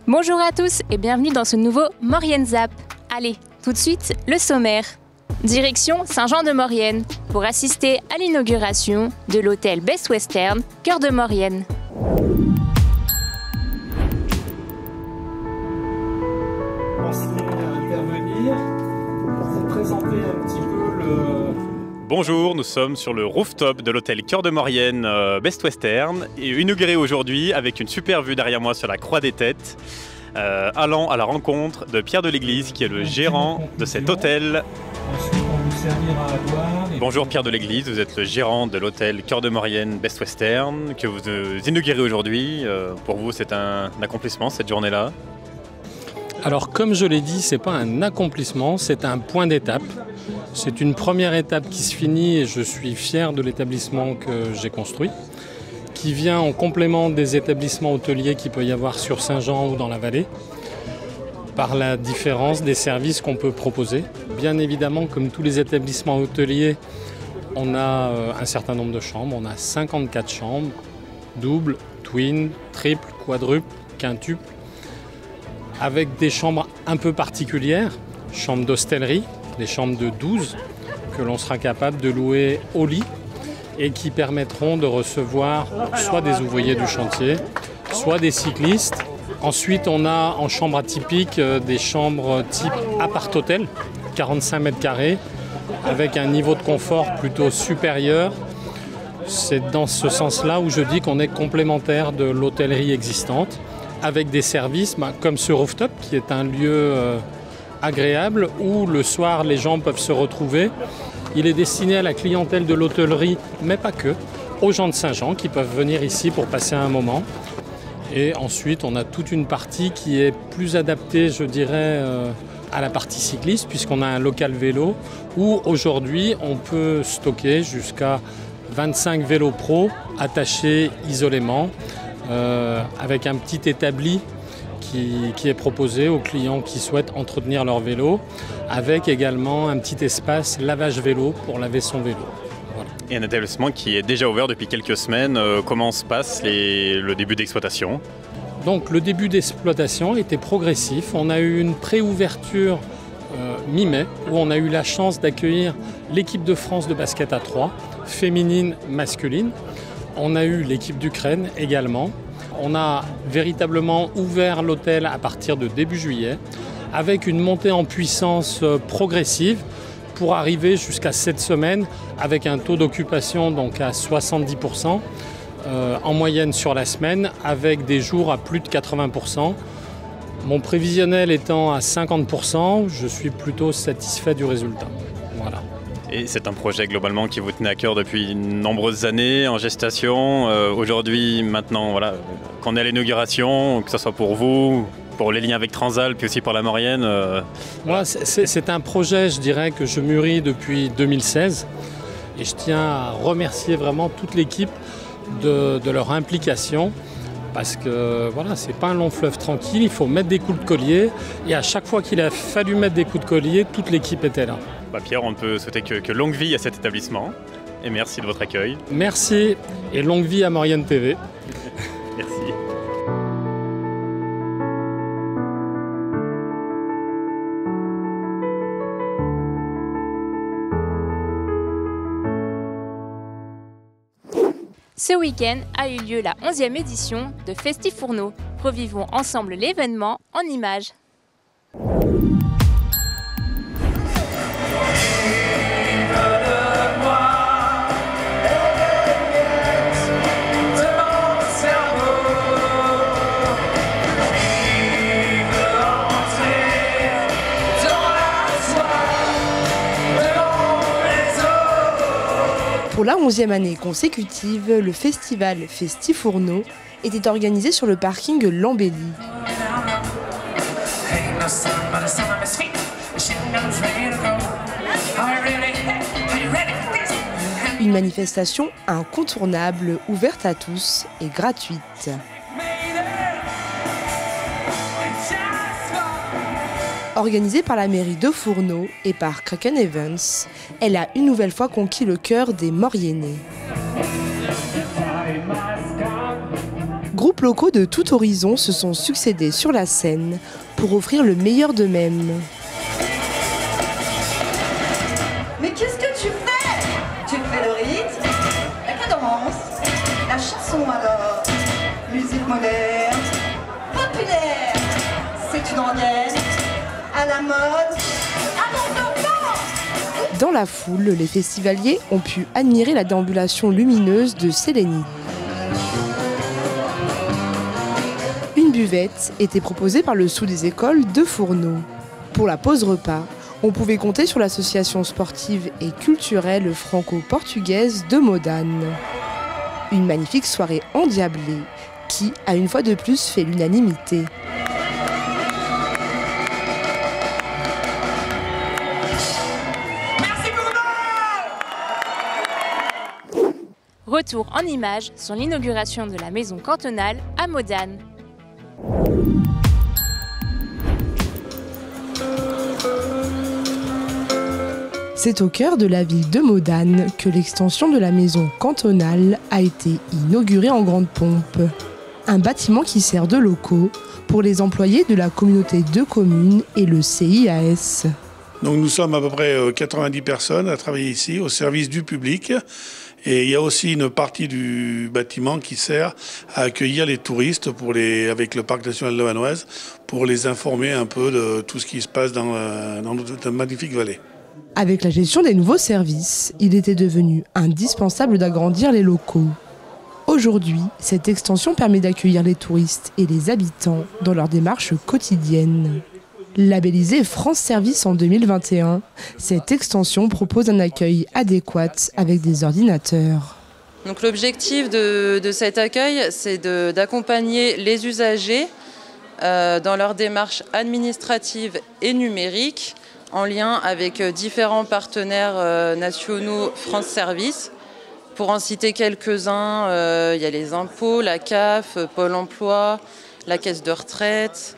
Bonjour à tous et bienvenue dans ce nouveau Maurienne Zap. Allez, tout de suite, le sommaire. Direction Saint-Jean-de-Maurienne pour assister à l'inauguration de l'hôtel Best Western, cœur de Maurienne. Pensez à intervenir, vous présenter un petit peu le... Bonjour, nous sommes sur le rooftop de l'hôtel Cœur de Maurienne Best Western et inauguré aujourd'hui avec une super vue derrière moi sur la Croix des Têtes, allant à la rencontre de Pierre de l'Église qui est le gérant de cet hôtel. Ensuite, on vous servira à boire. Bonjour Pierre de l'Église, vous êtes le gérant de l'hôtel Cœur de Maurienne Best Western que vous inaugurez aujourd'hui. Pour vous, c'est un accomplissement cette journée-là? Alors comme je l'ai dit, ce n'est pas un accomplissement, c'est un point d'étape. C'est une première étape qui se finit et je suis fier de l'établissement que j'ai construit, qui vient en complément des établissements hôteliers qu'il peut y avoir sur Saint-Jean ou dans la vallée, par la différence des services qu'on peut proposer. Bien évidemment, comme tous les établissements hôteliers, on a un certain nombre de chambres. On a 54 chambres, double, twin, triple, quadruple, quintuple, avec des chambres un peu particulières, chambres d'hostellerie, des chambres de 12 que l'on sera capable de louer au lit et qui permettront de recevoir soit des ouvriers du chantier, soit des cyclistes. Ensuite, on a en chambre atypique des chambres type appart-hôtel, 45 mètres carrés, avec un niveau de confort plutôt supérieur. C'est dans ce sens-là où je dis qu'on est complémentaire de l'hôtellerie existante, avec des services comme ce rooftop qui est un lieu agréable où le soir les gens peuvent se retrouver. Il est destiné à la clientèle de l'hôtellerie, mais pas que, aux gens de Saint-Jean qui peuvent venir ici pour passer un moment. Et ensuite, on a toute une partie qui est plus adaptée, je dirais, à la partie cycliste, puisqu'on a un local vélo où aujourd'hui on peut stocker jusqu'à 25 vélos pro attachés isolément, avec un petit établi qui est proposé aux clients qui souhaitent entretenir leur vélo, avec également un petit espace lavage vélo pour laver son vélo. Voilà. Et un établissement qui est déjà ouvert depuis quelques semaines. Comment se passe le début d'exploitation? Donc le début d'exploitation était progressif. On a eu une préouverture mi-mai où on a eu la chance d'accueillir l'équipe de France de basket à 3, féminine, masculine. On a eu l'équipe d'Ukraine également. On a véritablement ouvert l'hôtel à partir de début juillet avec une montée en puissance progressive pour arriver jusqu'à cette semaine avec un taux d'occupation donc à 70% en moyenne sur la semaine avec des jours à plus de 80%. Mon prévisionnel étant à 50%, je suis plutôt satisfait du résultat. Voilà. Et c'est un projet globalement qui vous tenait à cœur depuis de nombreuses années, en gestation. Aujourd'hui, maintenant, voilà, qu'on est à l'inauguration, que ce soit pour vous, pour les liens avec Transalp, puis aussi pour la Maurienne. Voilà, c'est un projet, je dirais, que je mûris depuis 2016. Et je tiens à remercier vraiment toute l'équipe de leur implication. Parce que voilà, c'est pas un long fleuve tranquille, il faut mettre des coups de collier. Et à chaque fois qu'il a fallu mettre des coups de collier, toute l'équipe était là. Pierre, on peut souhaiter que longue vie à cet établissement. Et merci de votre accueil. Merci et longue vie à Maurienne TV. Merci. Ce week-end a eu lieu la 11e édition de Festifourneau. Revivons ensemble l'événement en images. Pour la 11e année consécutive, le festival Festifourneau était organisé sur le parking Lambelly. Une manifestation incontournable, ouverte à tous et gratuite. Organisée par la mairie de Fourneau et par Kraken Evans, elle a une nouvelle fois conquis le cœur des Mauriennais. Groupes locaux de tout horizon se sont succédés sur la scène pour offrir le meilleur d'eux-mêmes. Mais qu'est-ce que tu fais? Tu fais le rythme, la cadence, la chanson alors, musique moderne, populaire, c'est une rengaine, à la mode, à mon enfant. Dans la foule, les festivaliers ont pu admirer la déambulation lumineuse de Sélénie. Une buvette était proposée par le Sous des écoles de Fourneau. Pour la pause repas, on pouvait compter sur l'association sportive et culturelle franco-portugaise de Modane. Une magnifique soirée endiablée qui a une fois de plus fait l'unanimité. Retour en images sur l'inauguration de la maison cantonale à Modane. C'est au cœur de la ville de Modane que l'extension de la maison cantonale a été inaugurée en grande pompe. Un bâtiment qui sert de locaux pour les employés de la communauté de communes et le CIAS. Donc nous sommes à peu près 90 personnes à travailler ici au service du public. Et il y a aussi une partie du bâtiment qui sert à accueillir les touristes avec le parc national de Vanoise pour les informer un peu de tout ce qui se passe dans notre magnifique vallée. Avec la gestion des nouveaux services, il était devenu indispensable d'agrandir les locaux. Aujourd'hui, cette extension permet d'accueillir les touristes et les habitants dans leur démarche quotidienne. Labellisée France Service en 2021, cette extension propose un accueil adéquat avec des ordinateurs. Donc l'objectif de cet accueil, c'est d'accompagner les usagers dans leur démarche administrative et numérique en lien avec différents partenaires nationaux France Service. Pour en citer quelques-uns, il y a les impôts, la CAF, Pôle emploi, la caisse de retraite.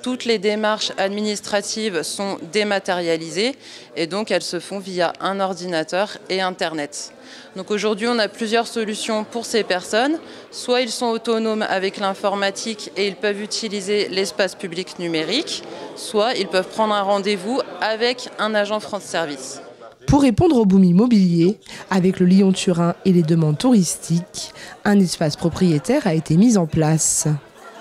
Toutes les démarches administratives sont dématérialisées et donc elles se font via un ordinateur et Internet. Donc aujourd'hui, on a plusieurs solutions pour ces personnes. Soit ils sont autonomes avec l'informatique et ils peuvent utiliser l'espace public numérique, soit ils peuvent prendre un rendez-vous avec un agent France Service. Pour répondre au boom immobilier, avec le Lyon-Turin et les demandes touristiques, un espace propriétaire a été mis en place.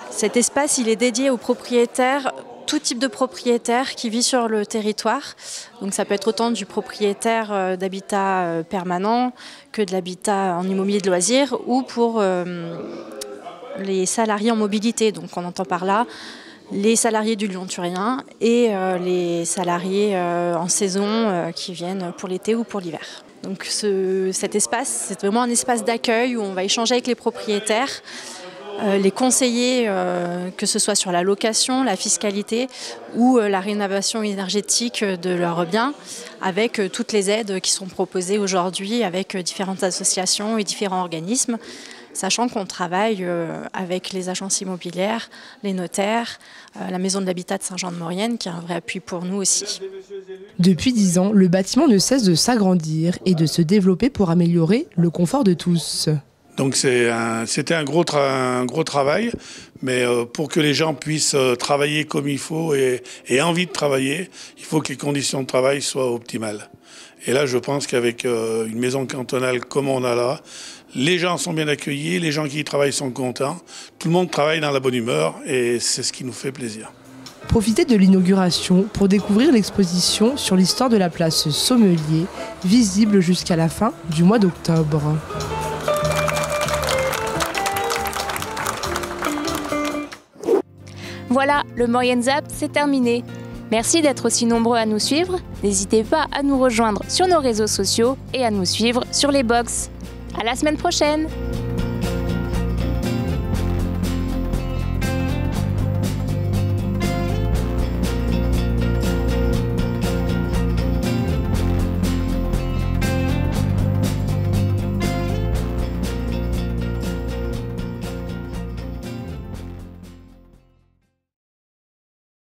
Cet espace, il est dédié aux propriétaires, tout type de propriétaire qui vit sur le territoire. Donc ça peut être autant du propriétaire d'habitat permanent que de l'habitat en immobilier de loisirs ou pour les salariés en mobilité. Donc on entend par là les salariés du Lyon-Turin et les salariés en saison qui viennent pour l'été ou pour l'hiver. Donc cet espace, c'est vraiment un espace d'accueil où on va échanger avec les propriétaires, les conseiller, que ce soit sur la location, la fiscalité ou la rénovation énergétique de leurs biens, avec toutes les aides qui sont proposées aujourd'hui avec différentes associations et différents organismes, sachant qu'on travaille avec les agences immobilières, les notaires, la maison de l'habitat de Saint-Jean-de-Maurienne, qui est un vrai appui pour nous aussi. Depuis 10 ans, le bâtiment ne cesse de s'agrandir et de se développer pour améliorer le confort de tous. Donc c'était un gros travail, mais pour que les gens puissent travailler comme il faut et envie de travailler, il faut que les conditions de travail soient optimales. Et là, je pense qu'avec une maison cantonale comme on a là, les gens sont bien accueillis, les gens qui y travaillent sont contents, tout le monde travaille dans la bonne humeur et c'est ce qui nous fait plaisir. Profitez de l'inauguration pour découvrir l'exposition sur l'histoire de la place Sommelier, visible jusqu'à la fin du mois d'octobre. Voilà, le Maurienne Zap, c'est terminé. Merci d'être aussi nombreux à nous suivre. N'hésitez pas à nous rejoindre sur nos réseaux sociaux et à nous suivre sur les box. À la semaine prochaine!